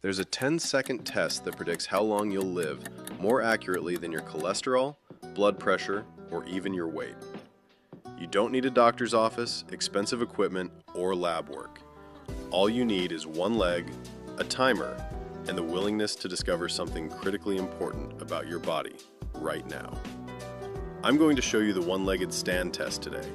There's a 10-second test that predicts how long you'll live more accurately than your cholesterol, blood pressure, or even your weight. You don't need a doctor's office, expensive equipment, or lab work. All you need is one leg, a timer, and the willingness to discover something critically important about your body right now. I'm going to show you the one-legged stand test today,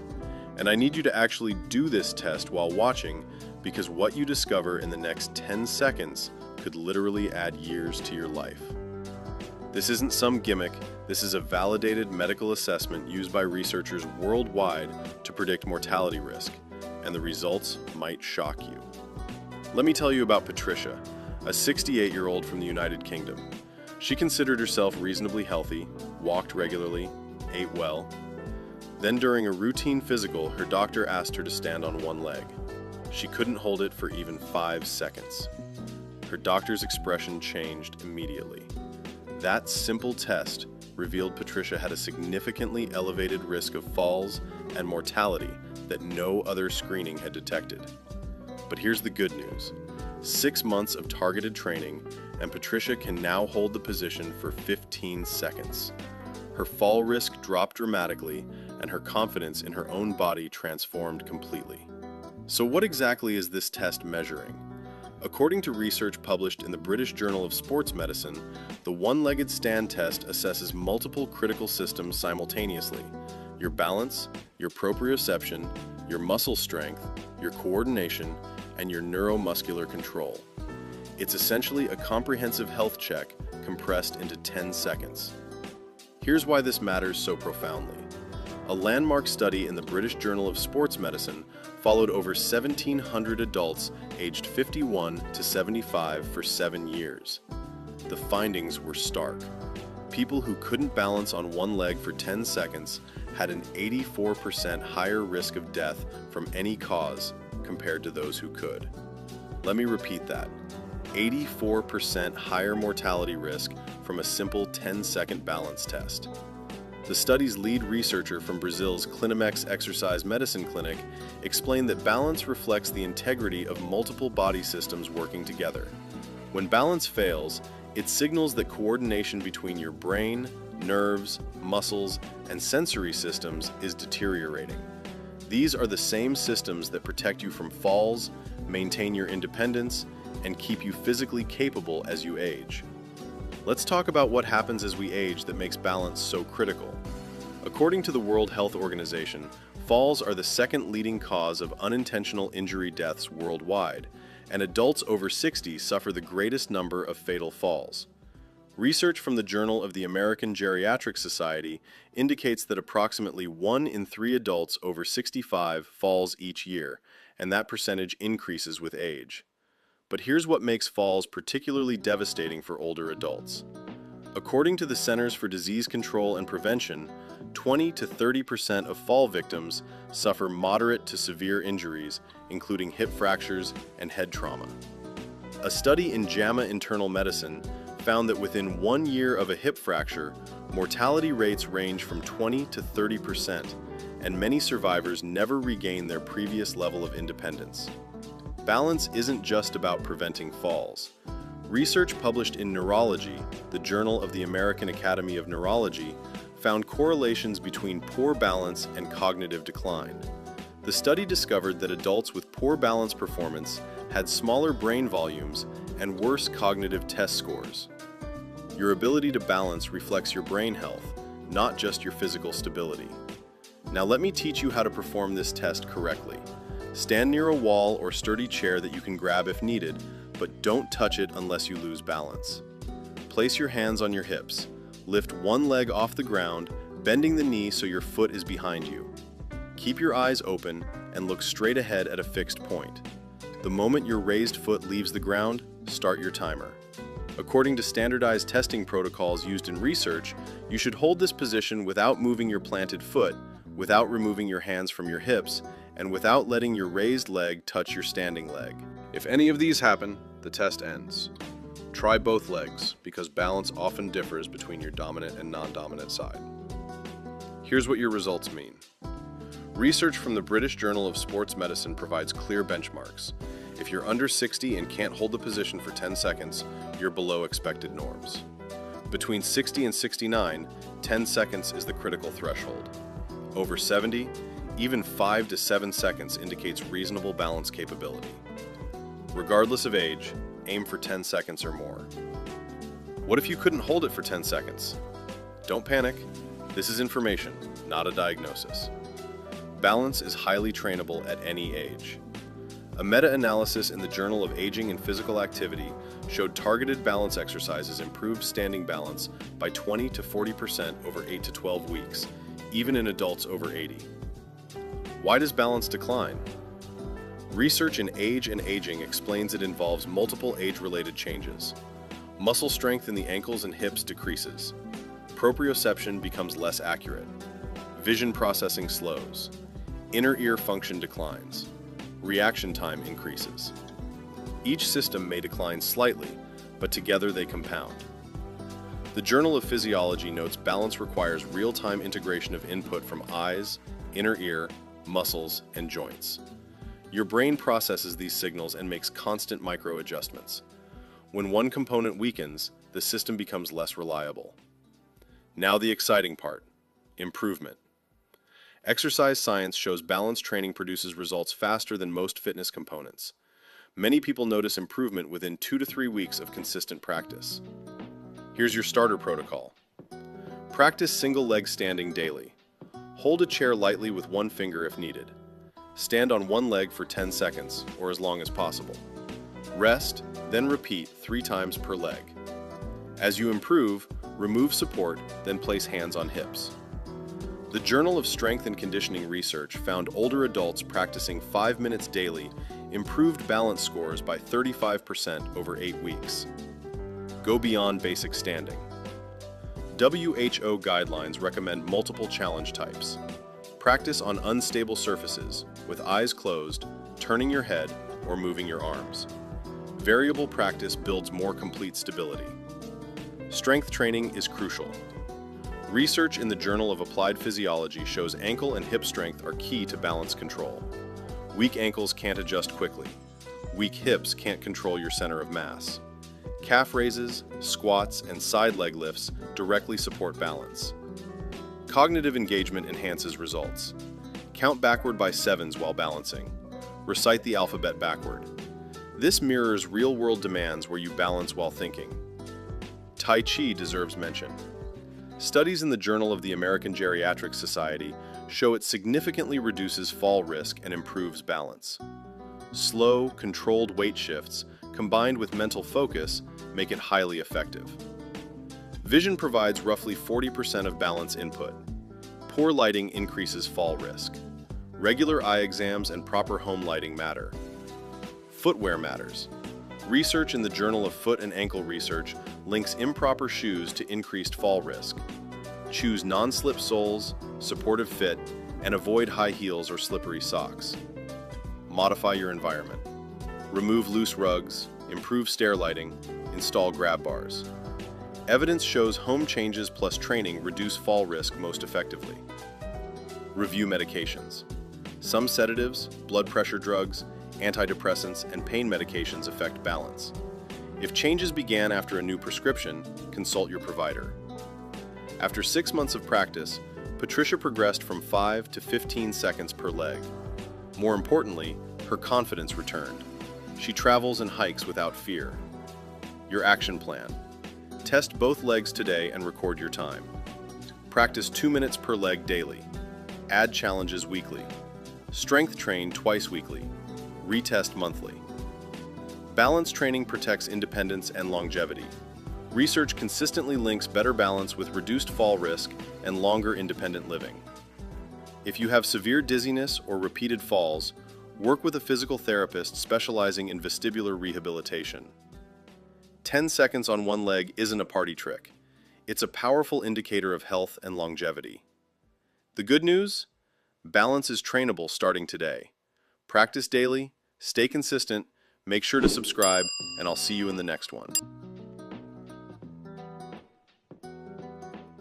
and I need you to actually do this test while watching because what you discover in the next 10 seconds could literally add years to your life. This isn't some gimmick, this is a validated medical assessment used by researchers worldwide to predict mortality risk, and the results might shock you. Let me tell you about Patricia, a 68-year-old from the United Kingdom. She considered herself reasonably healthy, walked regularly, ate well. Then during a routine physical, her doctor asked her to stand on one leg. She couldn't hold it for even 5 seconds. Her doctor's expression changed immediately. That simple test revealed Patricia had a significantly elevated risk of falls and mortality that no other screening had detected. But here's the good news. 6 months of targeted training, and Patricia can now hold the position for 15 seconds. Her fall risk dropped dramatically, and her confidence in her own body transformed completely. So what exactly is this test measuring? According to research published in the British Journal of Sports Medicine, the one-legged stand test assesses multiple critical systems simultaneously: your balance, your proprioception, your muscle strength, your coordination, and your neuromuscular control. It's essentially a comprehensive health check compressed into 10 seconds. Here's why this matters so profoundly. A landmark study in the British Journal of Sports Medicine followed over 1,700 adults aged 51 to 75 for 7 years. The findings were stark. People who couldn't balance on one leg for 10 seconds had an 84% higher risk of death from any cause compared to those who could. Let me repeat that. 84% higher mortality risk from a simple 10-second balance test. The study's lead researcher from Brazil's Clinimex Exercise Medicine Clinic explained that balance reflects the integrity of multiple body systems working together. When balance fails, it signals that coordination between your brain, nerves, muscles, and sensory systems is deteriorating. These are the same systems that protect you from falls, maintain your independence, and keep you physically capable as you age. Let's talk about what happens as we age that makes balance so critical. According to the World Health Organization, falls are the second leading cause of unintentional injury deaths worldwide, and adults over 60 suffer the greatest number of fatal falls. Research from the Journal of the American Geriatric Society indicates that approximately 1 in 3 adults over 65 falls each year, and that percentage increases with age. But here's what makes falls particularly devastating for older adults. According to the Centers for Disease Control and Prevention, 20 to 30% of fall victims suffer moderate to severe injuries, including hip fractures and head trauma. A study in JAMA Internal Medicine found that within 1 year of a hip fracture, mortality rates range from 20 to 30%, and many survivors never regain their previous level of independence. Balance isn't just about preventing falls. Research published in Neurology, the Journal of the American Academy of Neurology, found correlations between poor balance and cognitive decline. The study discovered that adults with poor balance performance had smaller brain volumes and worse cognitive test scores. Your ability to balance reflects your brain health, not just your physical stability. Now let me teach you how to perform this test correctly. Stand near a wall or sturdy chair that you can grab if needed, but don't touch it unless you lose balance. Place your hands on your hips. Lift one leg off the ground, bending the knee so your foot is behind you. Keep your eyes open and look straight ahead at a fixed point. The moment your raised foot leaves the ground, start your timer. According to standardized testing protocols used in research, you should hold this position without moving your planted foot, without removing your hands from your hips, and without letting your raised leg touch your standing leg. If any of these happen, the test ends. Try both legs, because balance often differs between your dominant and non-dominant side. Here's what your results mean. Research from the British Journal of Sports Medicine provides clear benchmarks. If you're under 60 and can't hold the position for 10 seconds, you're below expected norms. Between 60 and 69, 10 seconds is the critical threshold. Over 70, even 5 to 7 seconds indicates reasonable balance capability. Regardless of age, aim for 10 seconds or more. What if you couldn't hold it for 10 seconds? Don't panic. This is information, not a diagnosis. Balance is highly trainable at any age. A meta-analysis in the Journal of Aging and Physical Activity showed targeted balance exercises improved standing balance by 20 to 40% over 8 to 12 weeks, even in adults over 80. Why does balance decline? Research in Age and Aging explains it involves multiple age-related changes. Muscle strength in the ankles and hips decreases. Proprioception becomes less accurate. Vision processing slows. Inner ear function declines. Reaction time increases. Each system may decline slightly, but together they compound. The Journal of Physiology notes balance requires real-time integration of input from eyes, inner ear, muscles, and joints. Your brain processes these signals and makes constant micro-adjustments. When one component weakens, the system becomes less reliable. Now the exciting part: improvement. Exercise science shows balance training produces results faster than most fitness components. Many people notice improvement within 2 to 3 weeks of consistent practice. Here's your starter protocol. Practice single leg standing daily. Hold a chair lightly with one finger if needed. Stand on one leg for 10 seconds, or as long as possible. Rest, then repeat 3 times per leg. As you improve, remove support, then place hands on hips. The Journal of Strength and Conditioning Research found older adults practicing 5 minutes daily improved balance scores by 35% over 8 weeks. Go beyond basic standing. WHO guidelines recommend multiple challenge types. Practice on unstable surfaces, with eyes closed, turning your head, or moving your arms. Variable practice builds more complete stability. Strength training is crucial. Research in the Journal of Applied Physiology shows ankle and hip strength are key to balance control. Weak ankles can't adjust quickly. Weak hips can't control your center of mass. Calf raises, squats, and side leg lifts directly support balance. Cognitive engagement enhances results. Count backward by 7s while balancing. Recite the alphabet backward. This mirrors real-world demands where you balance while thinking. Tai Chi deserves mention. Studies in the Journal of the American Geriatric Society show it significantly reduces fall risk and improves balance. Slow, controlled weight shifts, combined with mental focus, make it highly effective. Vision provides roughly 40% of balance input. Poor lighting increases fall risk. Regular eye exams and proper home lighting matter. Footwear matters. Research in the Journal of Foot and Ankle Research links improper shoes to increased fall risk. Choose non-slip soles, supportive fit, and avoid high heels or slippery socks. Modify your environment. Remove loose rugs, improve stair lighting, install grab bars. Evidence shows home changes plus training reduce fall risk most effectively. Review medications. Some sedatives, blood pressure drugs, antidepressants, and pain medications affect balance. If changes began after a new prescription, consult your provider. After 6 months of practice, Patricia progressed from 5 to 15 seconds per leg. More importantly, her confidence returned. She travels and hikes without fear. Your action plan. Test both legs today and record your time. Practice 2 minutes per leg daily. Add challenges weekly. Strength train twice weekly. Retest monthly. Balance training protects independence and longevity. Research consistently links better balance with reduced fall risk and longer independent living. If you have severe dizziness or repeated falls, work with a physical therapist specializing in vestibular rehabilitation. 10 seconds on one leg isn't a party trick. It's a powerful indicator of health and longevity. The good news? Balance is trainable starting today. Practice daily, stay consistent, make sure to subscribe, and I'll see you in the next one.